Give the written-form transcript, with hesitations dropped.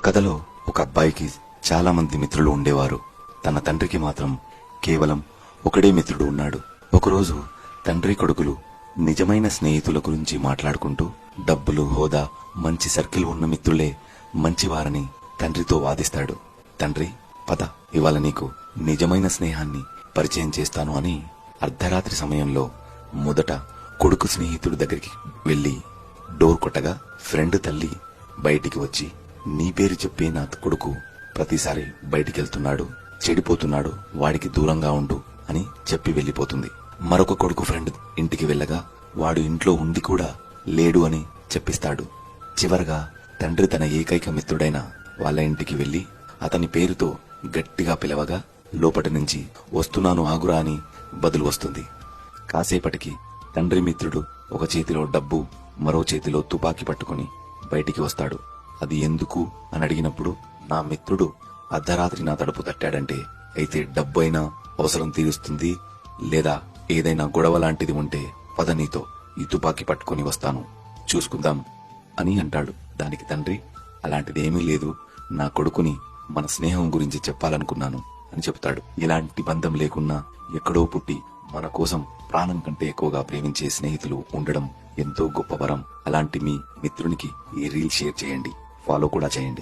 కథలో ఒక అబ్బాయికి చాలా మంది మిత్రులు ఉండేవారు. తన తండ్రికి మాత్రం కేవలం ఒకడే మిత్రుడు ఉన్నాడు. ఒకరోజు తండ్రి కొడుకులు నిజమైన స్నేహితుల గురించి మాట్లాడుకుంటూ డబ్బులు, హోదా, మంచి సర్కిల్ ఉన్న మిత్రులే మంచివారని తండ్రితో వాదిస్తాడు. తండ్రి, పద, ఇవాళ నీకు నిజమైన స్నేహాన్ని పరిచయం చేస్తాను అని అర్ధరాత్రి సమయంలో మొదట కొడుకు స్నేహితుడి దగ్గరికి వెళ్లి డోర్ కొట్టగా ఫ్రెండ్ తల్లి బయటికి వచ్చి, నీ పేరు చెప్పే నా కొడుకు ప్రతిసారి బయటికెళ్తున్నాడు, చెడిపోతున్నాడు, వాడికి దూరంగా ఉండు అని చెప్పి వెళ్లిపోతుంది. మరొక కొడుకు ఫ్రెండ్ ఇంటికి వెళ్ళగా వాడు ఇంట్లో ఉండి కూడా లేడు అని చెప్పిస్తాడు. చివరగా తండ్రి తన ఏకైక మిత్రుడైన వాళ్ళ ఇంటికి వెళ్లి అతని పేరుతో గట్టిగా పిలవగా లోపటి నుంచి వస్తున్నాను ఆగురా అని బదులు వస్తుంది. కాసేపటికి తండ్రి మిత్రుడు ఒక చేతిలో డబ్బు, మరో చేతిలో తుపాకీ పట్టుకుని బయటికి వస్తాడు. అది ఎందుకు అని అడిగినప్పుడు, నా మిత్రుడు అర్ధరాత్రి నా తలుపు తట్టాడంటే అయితే డబ్బు అయినా అవసరం తీరుస్తుంది, లేదా ఏదైనా గొడవ లాంటిది ఉంటే పద, నీతో ఈ తుపాకీ పట్టుకుని వస్తాను, చూసుకుందాం అని అంటాడు. దానికి తండ్రి, అలాంటిదేమీ లేదు, నా కొడుకుని మన స్నేహం గురించి చెప్పాలనుకున్నాను అని చెప్తాడు. ఇలాంటి బంధం లేకున్నా ఎక్కడో పుట్టి మన కోసం ప్రాణం కంటే ఎక్కువగా ప్రేమించే స్నేహితులు ఉండడం ఎంతో గొప్ప వరం. అలాంటి మీ మిత్రునికి ఈ రీల్ షేర్ చేయండి, ఫాలో కూడా చేయండి.